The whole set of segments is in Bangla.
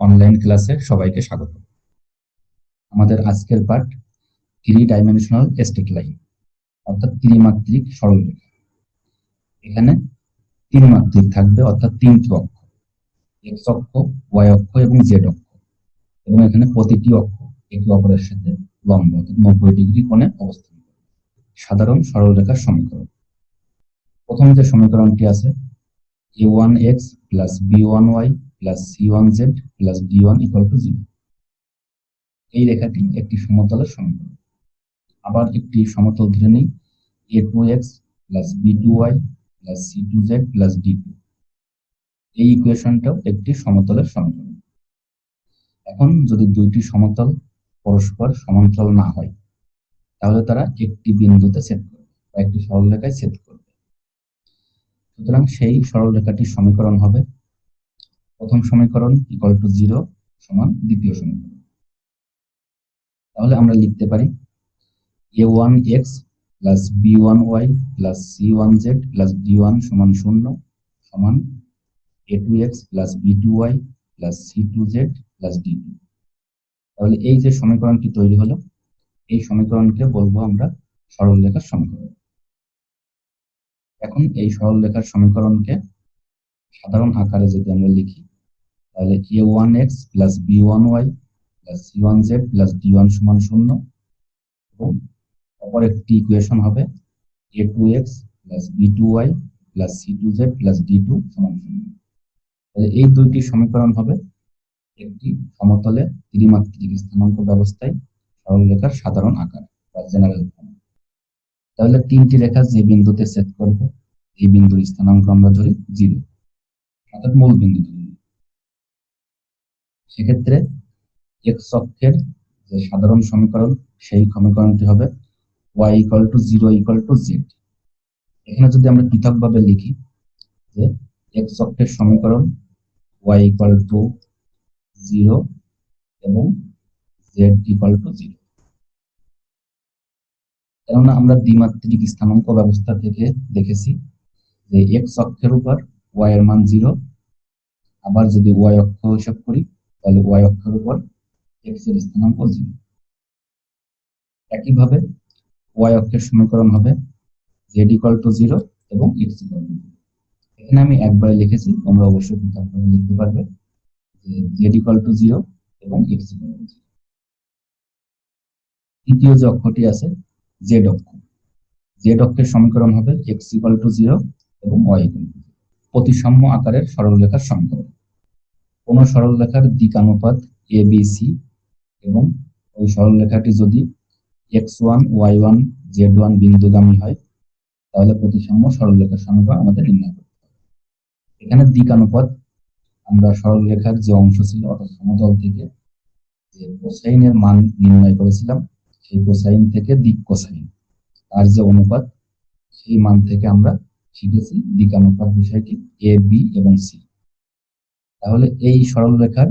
অনলাইন ক্লাসে সবাইকে স্বাগত। আমাদের আজকের পাঠ 3 ডাইমেনশনাল স্ট্রেট লাইন অর্থাৎ ত্রিমাত্রিক সরলরেখা। এখানে 3 মাত্রিক থাকবে অর্থাৎ 3টি অক্ষ, এক্স অক্ষ, ওয়াই অক্ষ এবং জেড অক্ষ, এবং এখানে প্রতিটি অক্ষ একে অপরের সাথে লম্ব অর্থাৎ 90 ডিগ্রি কোণে অবস্থান করবে। সাধারণ সরলরেখার সমীকরণ। প্রথম যে সমীকরণটি আছে a1x plus b1y plus c1z plus d1 equal to 0। এই রেখাটি একটি সমতলের সমীকরণ। আবার একটি সমতল ধরে নিই a2x plus b2y plus c2z plus d2। এই ইকুয়েশনটাও একটি সমতলের সমীকরণ। এখন যদি দুইটি সমতল পরস্পর সমান্তরাল না হয় তাহলে তারা একটি বিন্দুতে ছেদ করবে বা একটি সরলরেখায় ছেদ করবে। সুতরাং সেই সরলরেখাটির সমীকরণ হবে প্রথম সমীকরণ ইকুয়াল টু 0 সমান দ্বিতীয় সমীকরণ। তাহলে আমরা লিখতে পারি a1x plus b1y plus c1z plus d1 সমান 0 সমান a2x plus b2y plus c2z plus d2। তাহলে এই যে সমীকরণটি তৈরি হলো, এই সমীকরণকে বলবো আমরা সরলরেখার সমীকরণ। এখন এই সরলরেখার সমীকরণকে সাধারণ আকারে যদি আমরা লিখি তাহলে a1x plus b1y plus c1z plus d1 সমান 0 এবং অপর একটি ইকুয়েশন হবে a2x plus b2y plus c2z plus d2 সমান 0। তাহলে এই দুইটি সমীকরণ হবে একটি সমতলে ত্রিমাত্রিক স্থানাঙ্ক ব্যবস্থায় সরলরেখার সাধারণ আকার বা জেনারেল ফর্ম। তাহলে তিনটি রেখা যে বিন্দুতে ছেদ করবে এই বিন্দুর স্থানাঙ্ক আমরা ধরি 0 অর্থাৎ মূল বিন্দু ধরি। সেক্ষেত্রে এক্স অক্ষের যে সাধারণ সমীকরণ সেই সমীকরণটি হবে y equal to 0 equal to z। এখানে যদি আমরা পৃথকভাবে লিখি যে এক্স অক্ষের সমীকরণ y ইকুয়াল টু 0 এবং z ইকুয়াল টু 0। কেননা আমরা দ্বিমাত্রিক স্থানাঙ্ক ব্যবস্থা থেকে দেখেছি যে এক্স অক্ষের উপর y এর মান 0, আবার যদি y অক্ষ হিসাব করি তাহলে y অক্ষের উপর x এর স্থানাঙ্ক 0। একইভাবে y অক্ষের সমীকরণ হবে z ইকুয়াল টু 0 এবং x ইকুয়াল টু 0। এখানে আমি একবারে লিখেছি, তোমরা অবশ্যই পৃথকভাবে লিখতে পারবে যে z ইকুয়াল টু 0 এবং x ইকুয়াল টু 0। তৃতীয় যে অক্ষটি আছে z অক্ষ, z অক্ষের সমীকরণ হবে x ইকুয়াল টু 0 এবং y ইকুয়াল টু 0। প্রতিসাম্য আকারের সরলরেখার সমীকরণ। কোন সরলরেখার দিকানুপাত abc এবং ওই সরলরেখাটি যদি x1 y1 z1 বিন্দুগামী হয় তাহলে প্রতিসাম্য সরলরেখার সমীকরণ আমাদের নির্ণয় করতে হবে। এখানে দিকানুপাত আমরা সরলরেখার যে অংশ ছিল অর্থাৎ সমতল থেকে যে কোসাইনের মান নির্ণয় করেছিলাম সেই কোসাইন থেকে দিক কোসাইন তার যে অনুপাত সেই মান থেকে আমরা শিখেছি দিকানুপাত বিষয়টি এ বি এবং সি। তাহলে এই সরলরেখার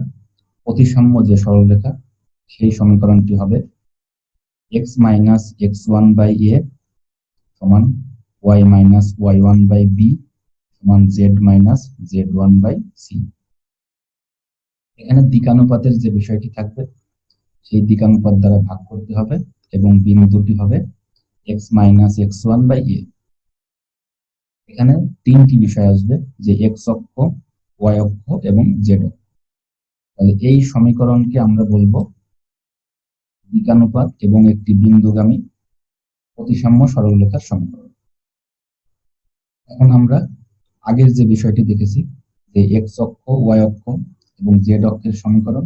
প্রতিসাম্য যে সরলরেখা সেই সমীকরণটি হবে x minus x1 by a সমান y minus y1 by b সমান z minus z1 by c। এখানে দিকানুপাতের যে বিষয়টি থাকবে সেই দিকানুপাত দ্বারা ভাগ করতে হবে এবং বিন্দুটি হবে x minus x1 by a। এখানে তিনটি বিষয় আসবে যে x অক্ষ, y অক্ষ এবং z অক্ষ। তাহলে এই সমীকরণকে আমরা বলবো দিকানুপাত এবং একটি বিন্দুগামী প্রতিসাম্য সরলরেখার সমীকরণ। এখন আমরা আগের যে বিষয়টি দেখেছি যে x অক্ষ, y অক্ষ এবং z অক্ষের সমীকরণ,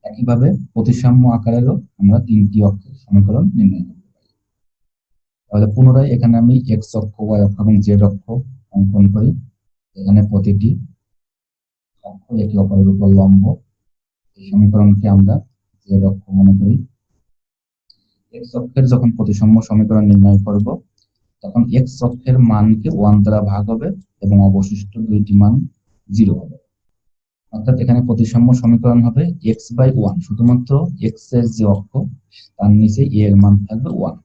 একইভাবে প্রতিসাম্য আকারেরও আমরা তিনটি অক্ষের সমীকরণ নির্ণয় করতে পারি। তাহলে পুনরায় এখানে আমি x অক্ষ, y অক্ষ এবং z অক্ষ অঙ্কন করি। এখানে প্রতিটি অক্ষ একে অপরের উপর লম্ব। এই সমীকরণকে আমরা z অক্ষ মনে করি। x অক্ষের যখন প্রতিসাম্য সমীকরণ নির্ণয় করব তখন x অক্ষের মানকে 1 দ্বারা ভাগ হবে এবং অবশিষ্ট দুইটি মান 0 হবে। অর্থাৎ এখানে প্রতিসাম্য সমীকরণ হবে x বাই 1, শুধুমাত্র x এর যে অক্ষ তার নিচে a এর মান থাকবে 1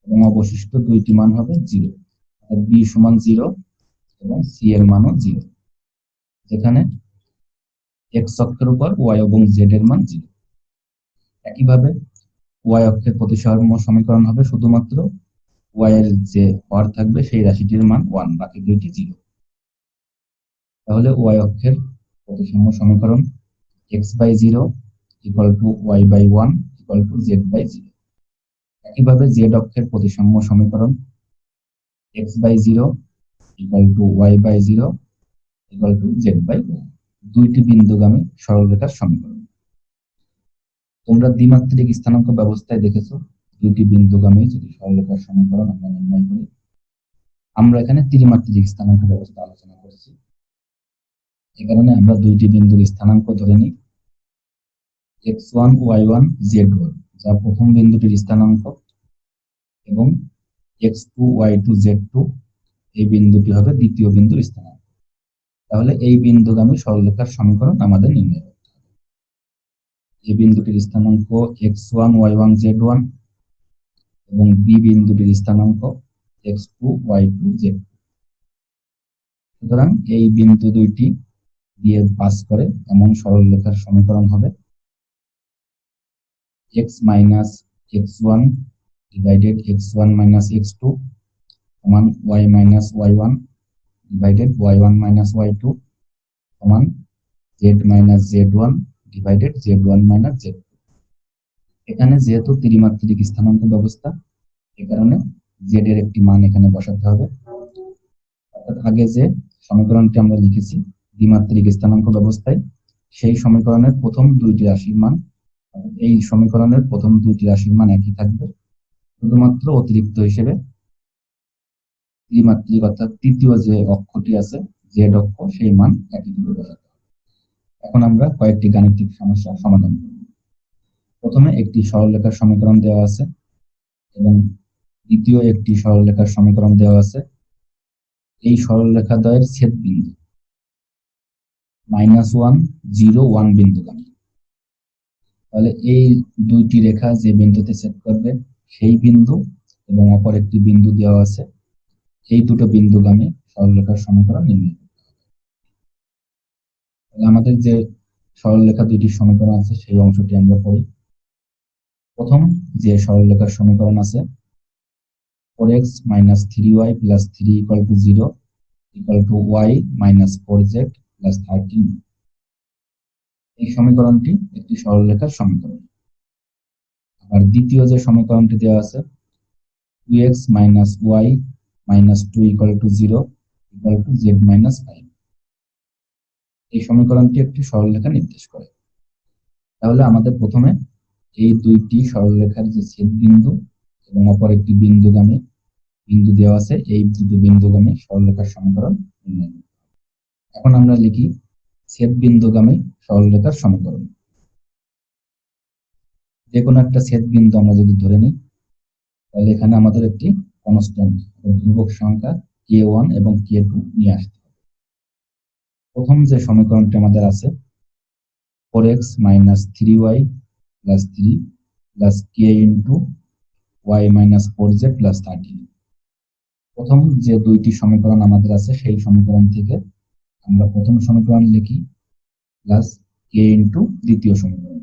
এবং অবশিষ্ট দুইটি মান হবে 0, অর্থাৎ b সমান 0 এবং c এর মানও 0। যেখানে এক্স অক্ষের উপর ওয়াই এবং জেড এর মান 0। একইভাবে ওয়াই অক্ষের প্রতিসাম্য সমীকরণ হবে শুধুমাত্র ওয়াই এর যে হর থাকবে সেই রাশিটির মান 1, বাকি দুইটি 0। তাহলে ওয়াই অক্ষের প্রতিসাম্য সমীকরণ x/0 = y/1 = z/0। একইভাবে জেড অক্ষের প্রতিসাম্য সমীকরণ x/0 = y/0 = z/1, দুইটি বিন্দুগামী সরলরেখার সমীকরণ। তোমরা দ্বিমাত্রিক স্থানাঙ্ক ব্যবস্থায় দেখেছো দুইটি বিন্দুগামী যদি সরলরেখার সমীকরণ আমরা নির্ণয় করি। আমরা এখানে ত্রিমাত্রিক স্থানাঙ্ক ব্যবস্থা আলোচনা করছি, এই কারণে আমরা দুইটি বিন্দুর স্থানাঙ্ক ধরে নিই x1 y1 z1, যা প্রথম বিন্দুটির স্থানাঙ্ক, এবং x2 y2 z2, এই বিন্দুটি হবে দ্বিতীয় বিন্দুর স্থানাঙ্ক। তাহলে এই বিন্দুগামী সরলরেখার সমীকরণ আমাদের নির্ণয় করতে হবে। এই বিন্দুটির স্থানাঙ্ক x1 y1 z1 এবং বি বিন্দুটির স্থানাঙ্ক x2 y2 z2। সুতরাং এই বিন্দু দুইটি দিয়ে পাস করে এমন সরলরেখার সমীকরণ হবে x minus x1 divided x1 minus x2 সমান y minus y1 divided y1 minus y2 সমান z minus z1 divided z1 minus z2। এখানে যেহেতু ত্রিমাত্রিক স্থানাঙ্ক ব্যবস্থা, এ কারণে z এর একটি মান এখানে বসাতে হবে। অর্থাৎ আগে যে সমীকরণটি আমরা লিখেছি দ্বিমাত্রিক স্থানাঙ্ক ব্যবস্থায়, সেই সমীকরণের প্রথম দুইটি রাশির মান, এই সমীকরণের প্রথম দুইটি রাশির মান একই থাকবে, শুধুমাত্র অতিরিক্ত হিসেবে ত্রিমাত্রিক অর্থাৎ তৃতীয় যে অক্ষটি আছে জেড অক্ষ, সেই মান একই ভাবে বসাতে হবে। এখন আমরা কয়েকটি গাণিতিক সমস্যা সমাধান করব। প্রথমে একটি সরলরেখার সমীকরণ দেওয়া আছে এবং দ্বিতীয় একটি সরলরেখার সমীকরণ দেওয়া আছে। এই সরলরেখা দ্বয়ের ছেদ বিন্দু -1 0 1 বিন্দুগামী। তাহলে এই দুইটি রেখা যে বিন্দুতে ছেদ করবে সেই বিন্দু এবং অপর একটি বিন্দু দেওয়া আছে, এই দুটো বিন্দুগামী সরলরেখার সমীকরণ নির্ণয় করতে হবে। তাহলে আমাদের যে সরলরেখা দুইটির সমীকরণ আছে সেই অংশটি আমরা পড়ি। প্রথম যে সরলরেখার সমীকরণ আছে 4x - 3y + 3 = 0 = y - 4z + 13। এই সমীকরণটি একটি সরলরেখার সমীকরণ। আর দ্বিতীয় যে সমীকরণটি দেওয়া আছে 2x - y - 2 = 0 = z - 5, এই সমীকরণটি একটি সরলরেখা নির্দেশ করে। তাহলে আমাদের প্রথমে এই দুইটি সরলরেখার যে ছেদ বিন্দু এবং অপর একটি বিন্দুগামী বিন্দু দেওয়া আছে, এই দুটো বিন্দুগামী সরলরেখার সমীকরণ নির্ণয় করতে হবে। এখন আমরা লিখি ছেদ বিন্দুগামী সরলরেখার সমীকরণ। যে কোনো একটা ছেদ বিন্দু আমরা যদি ধরে নিই, তাহলে এখানে আমাদের একটি কনস্ট্যান্ট ধ্রুবক সংখ্যা k1 এবং k2 নিয়ে আসতে হবে। প্রথম যে সমীকরণটি আমাদের আছে 4x - 3y + 3 + k * y - 4z + 13। প্রথম যে দুইটি সমীকরণ আমাদের আছে সেই সমীকরণ থেকে আমরা প্রথম সমীকরণ লিখি প্লাস k দ্বিতীয় সমীকরণ।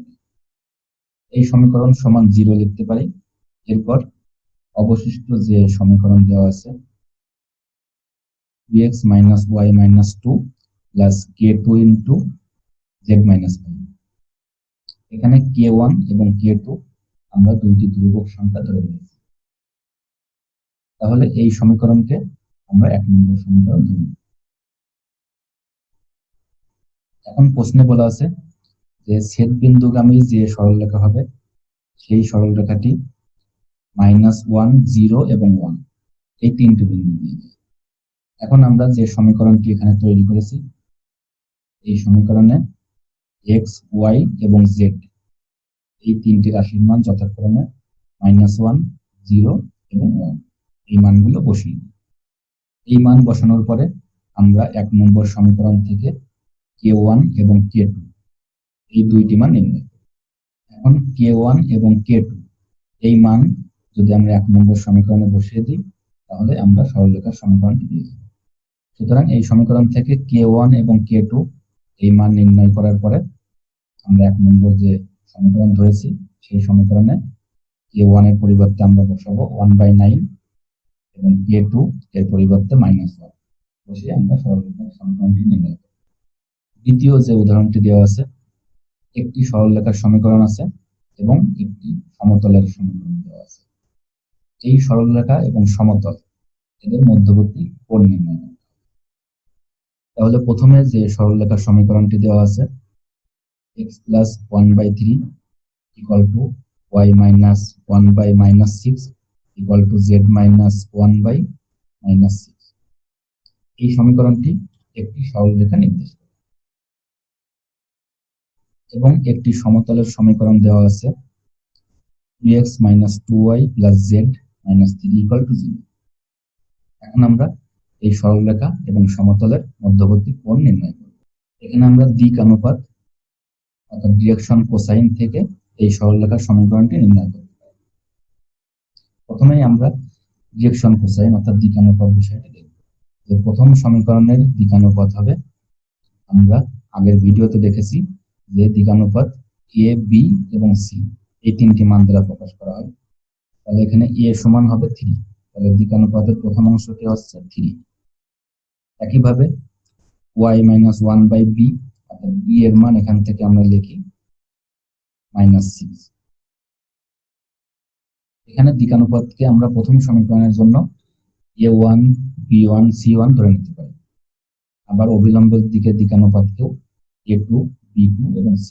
এই সমীকরণ সমান 0 লিখতে পারি। এরপর অবশিষ্ট যে সমীকরণ দেওয়া আছে 2x - y - 2 + k2 * z - 5। এখানে k1 এবং k2 আমরা দুইটি ধ্রুবক সংখ্যা ধরে নিয়েছি। তাহলে এই সমীকরণকে আমরা 1 নম্বর সমীকরণ ধরে নিই। এখন প্রশ্নে বলা আছে যে ছেদ বিন্দুগামী যে সরলরেখা হবে সেই সরলরেখাটি -1 0 এবং 1 এই তিনটি বিন্দু দিয়ে। এখন আমরা যে সমীকরণটি এখানে তৈরি করেছি এই সমীকরণে x y এবং z এই তিনটি রাশির মান যথাক্রমে -1 0 এবং 1, এই মানগুলো বসিয়ে দিই। এই মান বসানোর পরে আমরা 1 নম্বর সমীকরণ থেকে k1 এবং k2 এই দুইটি মান নির্ণয় করি। এখন k1 এবং k2 এই মান যদি আমরা 1 নম্বর সমীকরণে বসিয়ে দিই তাহলে আমরা সরলরেখার সমীকরণটি পেয়ে যাব। সুতরাং এই সমীকরণ থেকে k1 এবং k2 এই মান নির্ণয় করার পরে আমরা 1 নম্বর যে সমীকরণ ধরেছি সেই সমীকরণে a1 এর পরিবর্তে আমরা বসাবো 1/9 এবং a2 এর পরিবর্তে -1 বসিয়ে আমরা সরলরেখার সমীকরণটি নির্ণয় করব। দ্বিতীয় যে উদাহরণটি দেওয়া আছে, একটি সরলরেখার সমীকরণ আছে এবং একটি সমতলের সমীকরণ দেওয়া আছে। এই সরলরেখা এবং সমতল এদের মধ্যবর্তী কোণ নির্ণয় করতে হবে। তাহলে প্রথমে যে সরলরেখার সমীকরণটি দেওয়া আছে x + 1/3 = y - 1/-6 = z - 1/-6, এই সমীকরণটি একটি সরলরেখা নির্দেশ করে। এবং একটি সমতলের সমীকরণ দেওয়া আছে 2x - 2y + z - 3 = 0। এখন আমরা এই সরলরেখা এবং সমতলের মধ্যবর্তী কোণ নির্ণয় করব। এখানে আমরা দিক অনুপাত অর্থাৎ ডিরেকশন কোসাইন থেকে এই সরলরেখার সমীকরণটি নির্ণয় করব। প্রথমেই আমরা ডিরেকশন কোসাইন অর্থাৎ দিকানুপাত বিষয়টি দেখব। যে প্রথম সমীকরণের দিকানুপাত হবে, আমরা আগের ভিডিওতে দেখেছি যে দিকানুপাত a, b এবং c এই তিনটি মান দ্বারা প্রকাশ করা হয়। তাহলে এখানে a সমান হবে 3, তাহলে দিকানুপাতের প্রথম অংশটি হচ্ছে 3। একইভাবে y - 1/b অর্থাৎ b এর মান এখান থেকে আমরা লিখি -6। এখানে দিকানুপাতকে আমরা প্রথম সমীকরণের জন্য a1, b1, c1 ধরে নিতে পারি। আবার অবিলম্বের দিকে দিকানুপাতকেও a2, b2 এবং c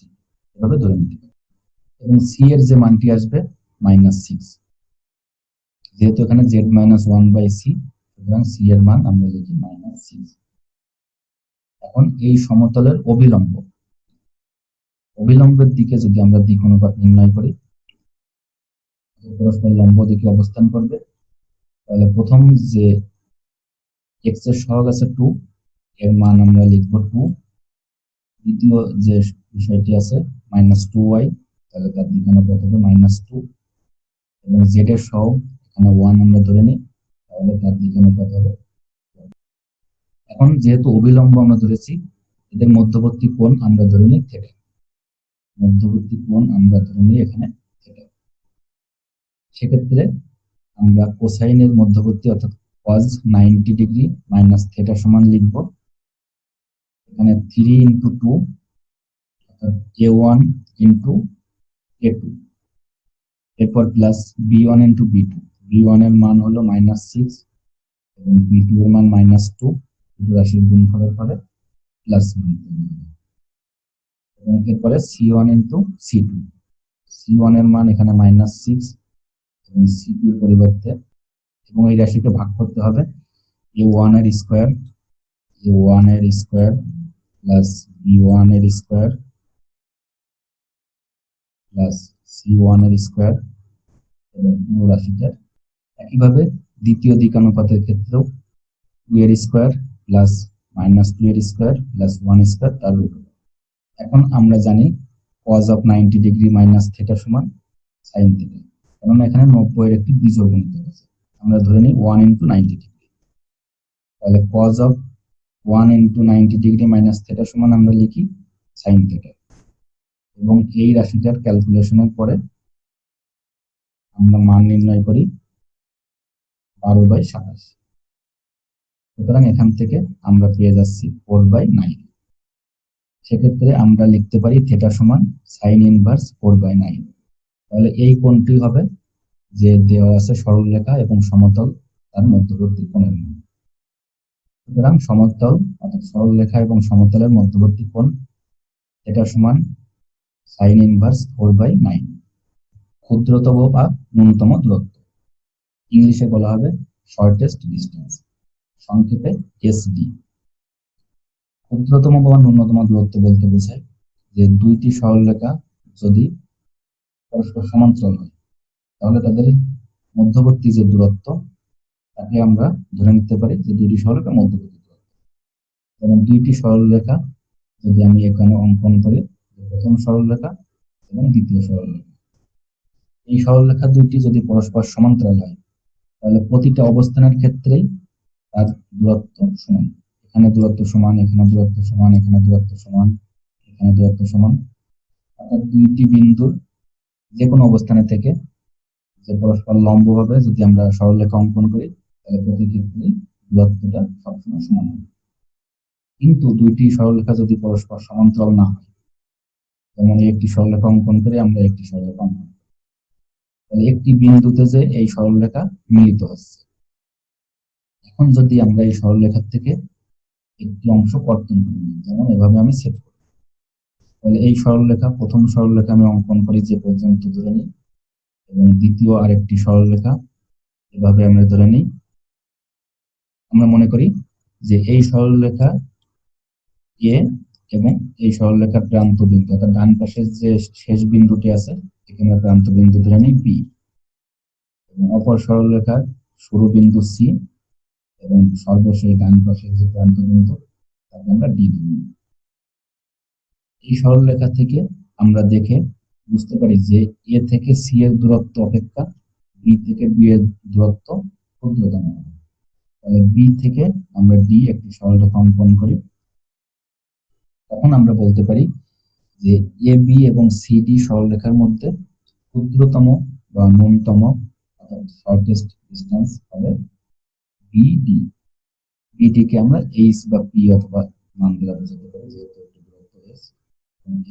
এভাবে ধরে নিতে পারি। এবং c এর যে মানটি আসবে -6, যেহেতু এখানে z - 1/c, সুতরাং c এর মান আমরা লিখি -6। এখন এই সমতলের অবিলম্বের দিকে যদি আমরা দিক অনুপাত নির্ণয় করি, পরস্পর লম্ব দিকে অবস্থান করবে, তাহলে প্রথম যে x এর সহগ আছে 2, এর মান আমরা লিখব 2। দ্বিতীয় যে বিষয়টি আছে -2y, তাহলে তার দিকানুপাত হবে -2 এবং z এর সহগ এখানে 1 আমরা ধরে নিই, তাহলে তার দিকানুপাত হবে। এখন যেহেতু অবিলম্ব আমরা ধরেছি, এদের মধ্যবর্তী কোণ আমরা ধরে নিই থিটা। মধ্যবর্তী কোণ আমরা ধরে নিই এখানে থিটা। সেক্ষেত্রে আমরা কোসাইনের মধ্যবর্তী অর্থাৎ cos 90 ডিগ্রি মাইনাস থিটা সমান লিখব এখানে 3 × 2 অর্থাৎ a1 × a2, এরপর প্লাস b1 × b2। b1 এর মান হলো -6 এবং b2 এর মান -2, দুটো রাশির গুণফলের পরে প্লাস মান এবং এরপরে c1 × c2। c1 এর মান এখানে -6 এবং c2 এর পরিবর্তে, এবং এই রাশিকে ভাগ করতে হবে a1 এর স্কয়ার প্লাস b1 এর স্কয়ার প্লাস c1 এর স্কয়ার এবং পুরো রাশিটার। একইভাবে দ্বিতীয় দিকানুপাতের ক্ষেত্রেও 2 এর স্কয়ার প্লাস -2 এর স্কয়ার প্লাস 1 স্কয়ার তার রুট। এখন আমরা জানি cos of 90 degree minus theta সমান sin থিটা, কারণ এখানে 90 এর একটি বিজোড় গুণিত আছে। আমরা ধরে নিই 1 × 90 ডিগ্রি, তাহলে cos of 1 × 90 degree minus theta সমান আমরা লিখি sin থিটা। এবং এই রাশিটার ক্যালকুলেশনের পরে আমরা মান নির্ণয় করি 12/27। সুতরাং এখান থেকে আমরা পেয়ে যাচ্ছি 4/9। সেক্ষেত্রে আমরা লিখতে পারি থিটা সমান sin ইনভার্স 4/9। তাহলে এই কোণটি হবে যে দেওয়া আছে সরলরেখা এবং সমতল তার মধ্যবর্তী কোণের মান। সুতরাং সমতল অর্থাৎ সরলরেখা এবং সমতলের মধ্যবর্তী কোণ থিটা সমান sin ইনভার্স 4/9। ক্ষুদ্রতম বা ন্যূনতম দূরত্ব, ইংলিশে বলা হবে শর্টেস্ট ডিস্টেন্স, সংক্ষেপে এসডি। ক্ষুদ্রতম বা ন্যূনতম দূরত্ব বলতে বোঝায় যে দুইটি সরলরেখা যদি পরস্পর সমান্তরাল হয়, তাহলে তাদের মধ্যবর্তী যে দূরত্ব তাকে আমরা ধরে নিতে পারি যে দুইটি সরলরেখার মধ্যবর্তী দূরত্ব। যেমন দুইটি সরলরেখা যদি আমি এখানে অঙ্কন করি, প্রথম সরলরেখা এবং দ্বিতীয় সরলরেখা, এই সরলরেখা দুইটি যদি পরস্পর সমান্তরাল হয়, তাহলে প্রতিটা অবস্থানের ক্ষেত্রেই তার দূরত্ব সমান। এখানে দূরত্ব সমান, এখানে দূরত্ব সমান, এখানে দূরত্ব সমান, এখানে দূরত্ব সমান, অর্থাৎ দুইটি বিন্দুর যে কোনো অবস্থানে থেকে যে পরস্পর লম্বভাবে যদি আমরা সরলরেখা অঙ্কন করি তাহলে প্রতি ক্ষেত্রেই দূরত্বটা সবসময় সমান হবে। কিন্তু দুইটি সরলরেখা যদি পরস্পর সমান্তরাল না হয়, যেমন একটি সরলরেখা অঙ্কন করে আমরা একটি সরলরেখা অঙ্কন করি, তাহলে একটি বিন্দুতে যে এই সরলরেখা মিলিত হচ্ছে, এখন যদি আমরা এই সরলরেখার থেকে একটি অংশ কর্তন করে নিই, যেমন এভাবে আমি সেট করি, তাহলে এই সরলরেখা, প্রথম সরলরেখা আমি অঙ্কন করি যে পর্যন্ত ধরে নিই, এবং দ্বিতীয় আরেকটি সরলরেখা এভাবে আমরা ধরে নিই। আমরা মনে করি যে এই সরলরেখা এ এবং এই সরলরেখার প্রান্ত বিন্দু, অর্থাৎ ডান পাশের যে শেষ বিন্দুটি আছে এখানে প্রান্ত বিন্দু ধরে নিই বি, এবং অপর সরলরেখার শুরু বিন্দু সি এবং সর্বশেষ ডান পাশের যে প্রান্ত বিন্দু তাকে আমরা ডি ধরে নিই। এই সরলরেখা থেকে আমরা দেখে বুঝতে পারি যে এ থেকে সি এর দূরত্ব অপেক্ষা বি থেকে বি এর দূরত্ব ক্ষুদ্রতম হবে। তাহলে বি থেকে আমরা ডি একটি সরলরেখা অঙ্কন করি, তখন আমরা বলতে পারি যে এ বি এবং সি ডি সরলরেখার মধ্যে ক্ষুদ্রতম বা ন্যূনতম অর্থাৎ শর্টেস্ট ডিস্টেন্স হবে বিডি। বিডি কে আমরা এইচ বা পি অথবা মান দ্বারা বোঝাতে পারি, যেহেতু একটি দূরত্ব এস।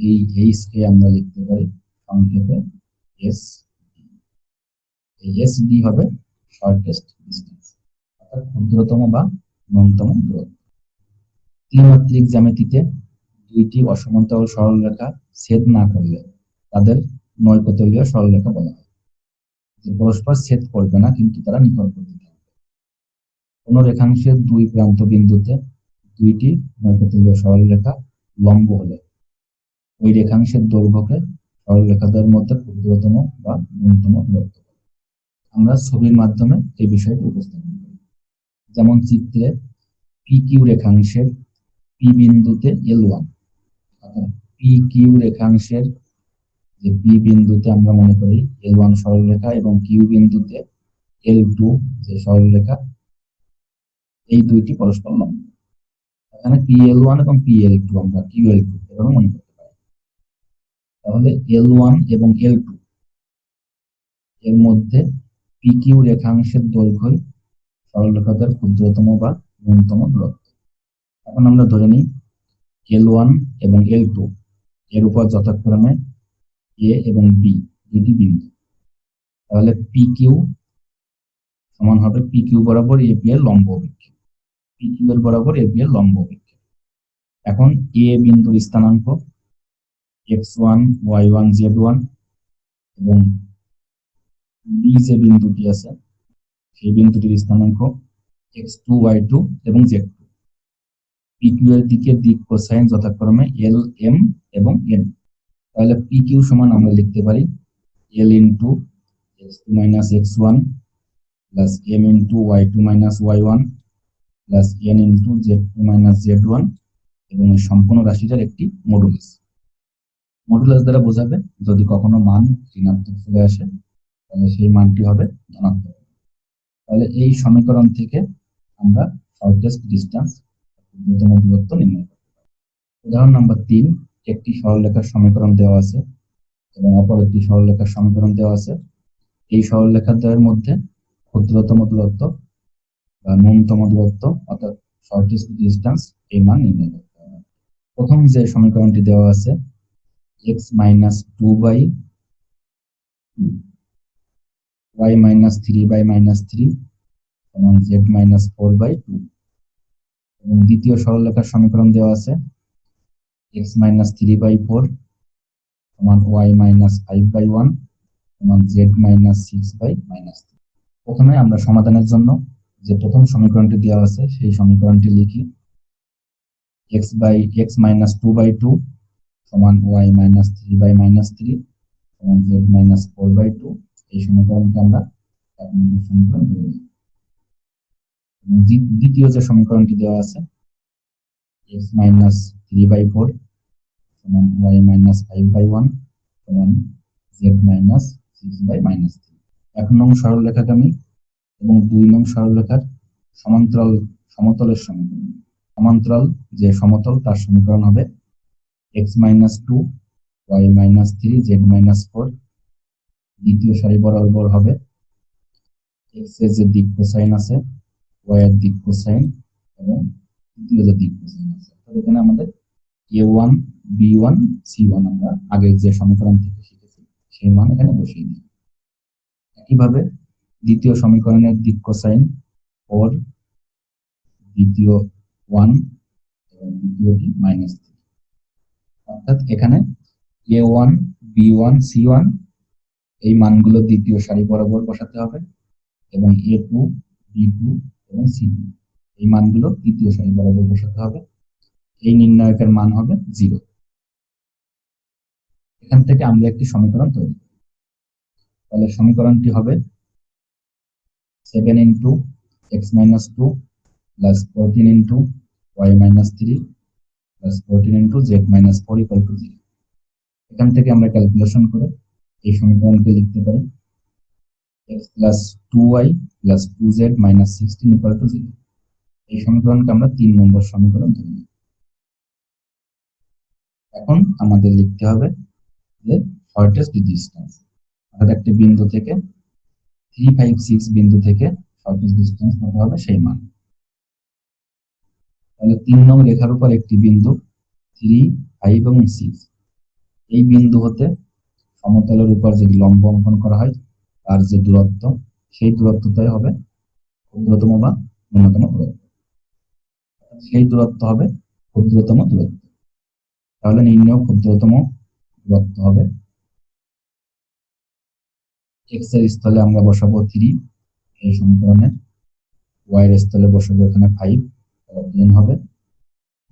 এই এইচ কে আমরা লিখতে পারি সংক্ষেপে এস। এই এস ডি হবে শর্টেস্ট ডিস্টেন্স, অর্থাৎ ক্ষুদ্রতম বা ন্যূনতম দূরত্ব। ত্রিমাত্রিক জ্যামিতিতে দুইটি অসমান্তরাল সরলরেখা ছেদ না করলে তাদের নৈকট্যীয় সরলরেখা বলা হয়, যে পরস্পর ছেদ করবে না কিন্তু তারা নিকটবর্তী থাকবে। কোন রেখাংশের দুই প্রান্ত বিন্দুতে দুইটি নৈকট্যীয় সরলরেখা লম্ব হলে ওই রেখাংশের দৈর্ঘ্যকে সরলরেখাদের মধ্যে ক্ষুদ্রতম বা ন্যূনতম দূরত্ব বলে। আমরা ছবির মাধ্যমে এই বিষয়টি উপস্থাপন করি, যেমন চিত্রে পি কিউ রেখাংশের পি বিন্দুতে L1, অর্থাৎ পি কিউ রেখাংশের যে পি বিন্দুতে আমরা মনে করি L1 সরলরেখা এবং কিউ বিন্দুতে L2 যে সরলরেখা, এই দুইটি পরস্পর লম্ব। এখানে PL1 এবং PL2 আমরা QL2 এভাবে মনে করতে পারি। তাহলে L1 এবং L2 এর মধ্যে PQ রেখাংশের দৈর্ঘ্যই সরলরেখাদের ক্ষুদ্রতম বা ন্যূনতম দূরত্ব। এখন আমরা ধরে নিই L1 এবং L2 এর উপর যথাক্রমে A এবং B দুটি বিন্দু, তাহলে PQ সমান হবে PQ বরাবর AP এর লম্ব অভিক্ষেপ, PQ এর বরাবর AP এর লম্ব অভিক্ষেপ। এখন A বিন্দুর স্থানাঙ্ক x1 y1 z1 এবং B যে বিন্দুটি আছে সেই বিন্দুটির স্থানাঙ্ক x2 y2 এবং z2। PQ এর দিক কোসাইন যথাক্রমে L M এবং N। তাহলে PQ সমান আমরা লিখতে পারি L into x2 minus x1 plus M into y2 minus y1 plus N into z2 minus z1 এবং এই সম্পূর্ণ রাশিটার একটি মডুলাস। মডুলাস দ্বারা বোঝাবে যদি কখনো মান ঋণাত্মক চলে আসে তাহলে সেই মানটি হবে ধনাত্মক। তাহলে এই সমীকরণ থেকে আমরা শর্টেস্ট ডিস্টেন্স ক্ষুদ্রতম দূরত্ব নির্ণয় করতে পারি। উদাহরণ নাম্বার 3, একটি সরলরেখার সমীকরণ দেওয়া আছে এবং অপর একটি সরলরেখার সমীকরণ দেওয়া আছে। এই সরলরেখাদ্বয়ের মধ্যে ক্ষুদ্রতম দূরত্ব বা ন্যূনতম দূরত্ব অর্থাৎ শর্টেস্ট ডিস্টেন্স এই মান নির্ণয় করতে হবে। প্রথম যে সমীকরণটি দেওয়া আছে x মাইনাস 2/2 y মাইনাস 3/-3 সমান z মাইনাস 4/2, এবং দ্বিতীয় সরলরেখার সমীকরণ দেওয়া আছে x মাইনাস 3/4 সমান y মাইনাস 5/1 সমান z মাইনাস 6/-3। প্রথমে আমরা সমাধানের জন্য যে প্রথম সমীকরণটি দেওয়া আছে সেই সমীকরণটি লিখি x মাইনাস 2/2 সমান y মাইনাস 3/-3 সমান z মাইনাস 4/2। এই সমীকরণকে আমরা 1 নম্বর সমীকরণ ধরে নিই। দ্বিতীয় যে সমীকরণটি দেওয়া আছে x মাইনাস 3/4 সমান y মাইনাস 5/1 সমান z মাইনাস 6/-3। 1 নং সরলরেখাগামী এবং 2 নং সরলরেখার সমতলের সমীকরণ। সমান্তরাল যে সমতল তার সমীকরণ হবে x-2 y-3 z-4। দ্বিতীয় সারি বরাবর হবে x এর যে দিক কোসাইন আছে, y এর দিক কোসাইন এবং তৃতীয় যে দিক কোসাইন আছে। এখানে আমাদের a1 b1 c1 আমরা আগের যে সমীকরণ থেকে শিখেছি সেই মান এখানে বসিয়ে দিই। একইভাবে দ্বিতীয় সমীকরণের দিক কোসাইন 4, দ্বিতীয় 1 এবং দ্বিতীয়টি -3। অর্থাৎ এখানে a1 b1 c1 এই মানগুলো দ্বিতীয় সারি বরাবর বসাতে হবে এবং a2 b2 এবং c2 এই মানগুলো তৃতীয় সারি বরাবর বসাতে হবে। এই নির্ণায়কের মান হবে 0। এখান থেকে আমরা একটি সমীকরণ তৈরি করি। তাহলে সমীকরণটি হবে 7 × x-2 plus 14 × y-3 plus 14 × z-4 = 0। এখান থেকে আমরা ক্যালকুলেশন করে এই সমীকরণকে লিখতে পারি x plus 2y plus 2z minus 16 = 0। এই সমীকরণকে আমরা 3 নম্বর সমীকরণ ধরে নিই। এখন আমাদের লিখতে হবে যে শর্টেস্ট ডিসটেন্স, অর্থাৎ একটি বিন্দু থেকে 3, 5, 6 বিন্দু থেকে শর্টেস্ট ডিসটেন্স কত হবে সেই মান। তাহলে 3 নং রেখার উপর একটি বিন্দু 3, 5 এবং 6, এই বিন্দু হতে সমতলের উপর যদি লম্ব অঙ্কন করা হয় তার যে দূরত্ব সেই দূরত্বটাই হবে ক্ষুদ্রতম বা ন্যূনতম দূরত্ব। সেই দূরত্ব হবে ক্ষুদ্রতম দূরত্ব। তাহলে নির্ণয় ক্ষুদ্রতম দূরত্ব হবে x এর স্থলে আমরা বসাবো 3 এই সমীকরণে, y এর স্থলে বসাবো এখানে 5 10 হবে,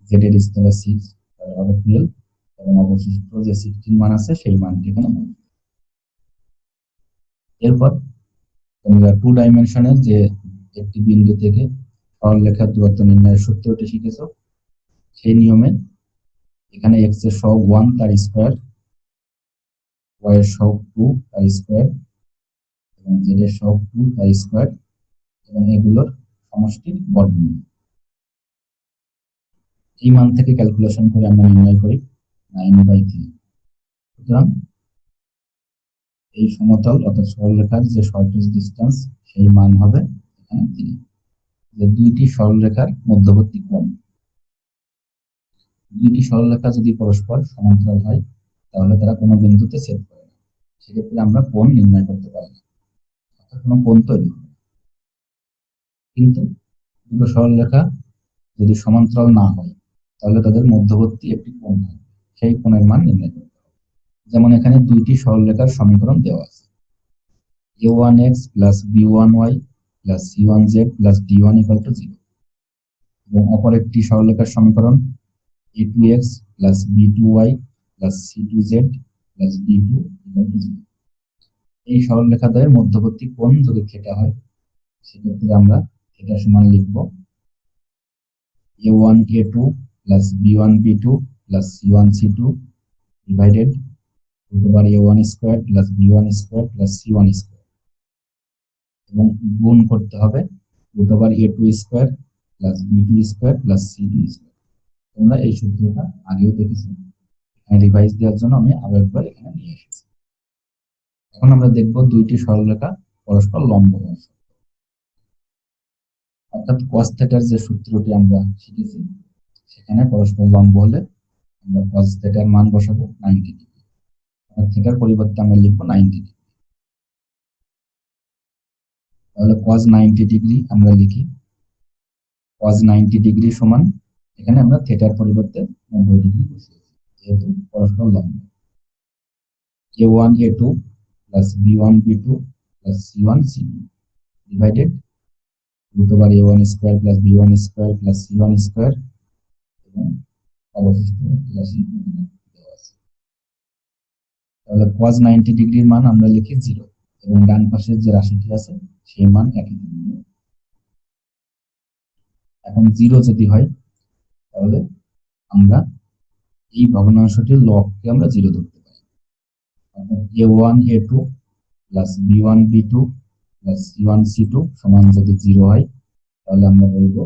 z এর স্থলে 6 হবে 12 এবং অবশিষ্ট যে 16 মান আছে সেই মানটি এখানে বসাবো। এরপর তোমরা 2 ডাইমেনশনের যে একটি বিন্দু থেকে সরলরেখার দূরত্ব নির্ণয়ের সূত্রটি শিখেছো, সেই নিয়মে এখানে x এর সহগ 1 তার স্কয়ার, y এর সহগ 2 তার স্কয়ার এবং z এর সহগ 2 তার স্কয়ার এবং এগুলোর সমষ্টির বর্গমূল। এই মান থেকে ক্যালকুলেশন করে আমরা নির্ণয় করি 9/3। সুতরাং এই সমতল অর্থাৎ সরলরেখার যে শর্টেস্ট ডিসটেন্স সেই মান হবে এখানে 3। যে দুইটি সরলরেখার মধ্যবর্তী কোণ, দুইটি সরলরেখা যদি পরস্পর সমান্তরাল হয় তাহলে তারা কোনো বিন্দুতে ছেদ করে না, সেক্ষেত্রে আমরা কোণ নির্ণয় করতে পারি না, অর্থাৎ কোনো কোণ তৈরি হবে। কিন্তু দুটো সরলরেখা যদি সমান্তরাল না হয় তাহলে তাদের মধ্যবর্তী একটি কোণ থাকবে, সেই কোণের মান নির্ণয় করতে হবে। যেমন এখানে দুইটি সরলরেখার সমীকরণ দেওয়া আছে a1x plus b1y plus c1z plus d1 = 0 এবং অপর একটি সরলরেখার সমীকরণ a2x plus b2y plus c2z plus d2 = 0। এই সরলরেখাদ্বয়ের মধ্যবর্তী কোণ যদি থিটা হয় সেক্ষেত্রে আমরা থিটা সমান লিখব a1a2 plus b1b2 plus c1c2 divided √a1² plus b1² plus c1² এবং গুণ করতে হবে √a2² plus b2² plus c2²। তোমরা এই সূত্রটা আগেও দেখেছো, রিভাইজ দেওয়ার জন্য আমি আরো একবার এখানে নিয়ে এসেছি। এখন আমরা দেখব দুইটি সরলরেখা পরস্পর লম্ব হওয়ার শর্ত, অর্থাৎ cos θ যে সূত্রটি আমরা শিখেছি সেখানে পরস্পর লম্ব হলে আমরা cos θ এর মান বসাবো 90 ডিগ্রি, অর্থাৎ থিটার পরিবর্তে আমরা লিখব 90 ডিগ্রি। তাহলে cos 90 ডিগ্রি আমরা লিখি cos 90 ডিগ্রি সমান এখানে আমরা থিটার পরিবর্তে 90 ডিগ্রি বসিয়েছি যেহেতু পরস্পর লম্ব। a1a2 plus b1b2 plus c1c2 divided √a1² plus b1² plus c1² এবং অবশিষ্ট রাশি দেওয়া আছে। তাহলে cos 90 ডিগ্রির মান আমরা লিখি 0 এবং ডান পাশের যে রাশিটি আছে সেই মান একই থাকবে। এখন 0 যদি হয় তাহলে আমরা এই ভগ্নাংশটির লবকে আমরা 0 ধরতে পারি, অর্থাৎ a1a2 plus b1b2 plus c1c2 সমান যদি 0 হয় তাহলে আমরা বলবো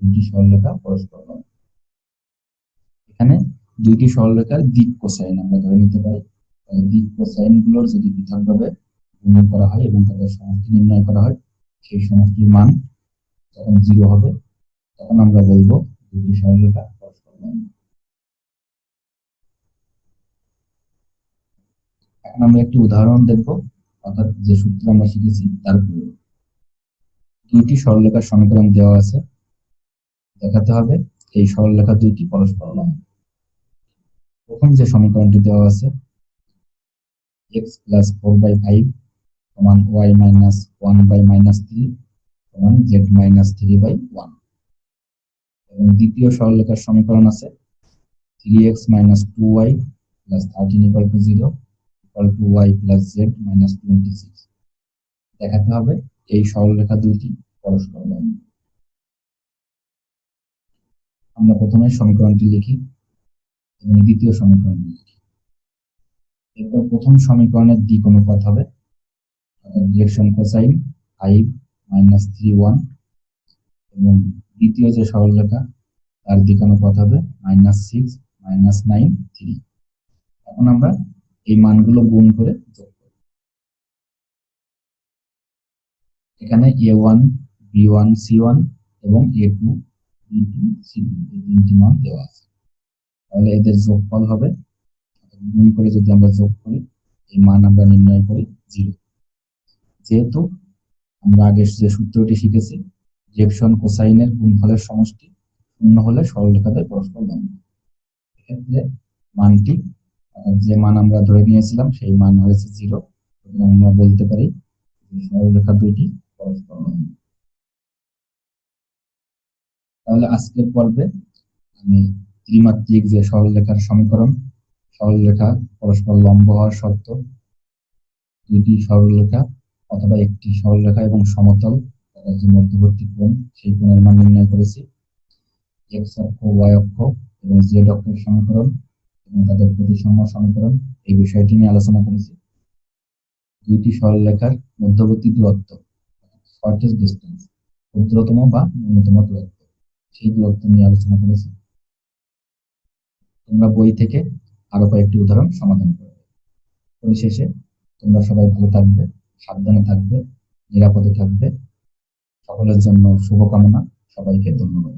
দুইটি সরলরেখা পরস্পর লম্ব। এখানে দুইটি সরলরেখার দিক কোসাইন আমরা ধরে নিতে পারি। দিক কোসাইন গুলোর যদি পৃথকভাবে গুণ করা হয় এবং তাদের সমষ্টি নির্ণয় করা হয়, সেই সমষ্টির মান যখন 0 হবে তখন আমরা বলবো দুটি সরলরেখা পরস্পর লম্ব। এখন আমরা একটি উদাহরণ দেখব, অর্থাৎ যে সূত্র আমরা শিখেছি তার প্রয়োগ। দুইটি সরলরেখার সমীকরণ দেওয়া আছে, দেখাতে হবে এই সরলরেখা দুইটি পরস্পর লম্ব। প্রথম যে সমীকরণটি দেওয়া আছে x প্লাস 4/5 সমান y মাইনাস 1/-3 সমান z মাইনাস 3/1, এবং দ্বিতীয় সরলরেখার সমীকরণ আছে 3x minus 2y plus 13 equal to 0 equal to y plus z minus 26। দেখাতে হবে এই সরলরেখা দুইটি পরস্পর লম্ব। আমরা প্রথমে সমীকরণটি লিখি এবং দ্বিতীয় সমীকরণটি লিখি। এরপর প্রথম সমীকরণের দিক অনুপাত হবে ডিরেকশন কোসাইন 5 মাইনাস 3 1, এবং দ্বিতীয় যে সরলরেখা তার দিক অনুপাত হবে -6 -9 3। এখন আমরা এই মানগুলো গুণ করে যোগ করি। এখানে a1 b1 c1 এবং a2 b2 c2 এই তিনটি মান দেওয়া আছে, তাহলে এদের যোগফল হবে, গুণ করে যদি আমরা যোগ করি এই মান আমরা নির্ণয় করি 0। যেহেতু আমরা আগে যে সূত্রটি শিখেছি ডিরেকশন কোসাইনের গুণফলের সমষ্টি 0 হলে সরলরেখাদের পরস্পর লম্ব, এক্ষেত্রে মানটি যে মান আমরা ধরে নিয়েছিলাম সেই মান হয়েছে 0। আমরা বলতে পারি সরলরেখা দুইটি পরস্পর লম্ব। তাহলে আজকের পর্বে আমি ত্রিমাত্রিক যে সরলরেখার সমীকরণ, সরলরেখা পরস্পর লম্ব হওয়ার শর্ত, দুইটি সরলরেখা অথবা একটি সরলরেখা এবং সমতল তাদের যে মধ্যবর্তী কোণ সেই কোণের মান নির্ণয় করেছি, এক্স অক্ষ ওয়াই অক্ষ এবং জেড অক্ষের সমীকরণ এবং তাদের প্রতিসাম্য সমীকরণ এই বিষয়টি নিয়ে আলোচনা করেছি। দুইটি সরলরেখার মধ্যবর্তী দূরত্ব, শর্টেস্ট ডিস্টেন্স, ক্ষুদ্রতম বা ন্যূনতম দূরত্ব, সেই দূরত্ব নিয়ে আলোচনা করেছি। তোমরা বই থেকে আরো কয়েকটি উদাহরণ সমাধান করবে। পরিশেষে তোমরা সবাই ভালো থাকবে, সাবধানে থাকবে, নিরাপদে থাকবে। সকলের জন্য শুভকামনা। সবাইকে ধন্যবাদ।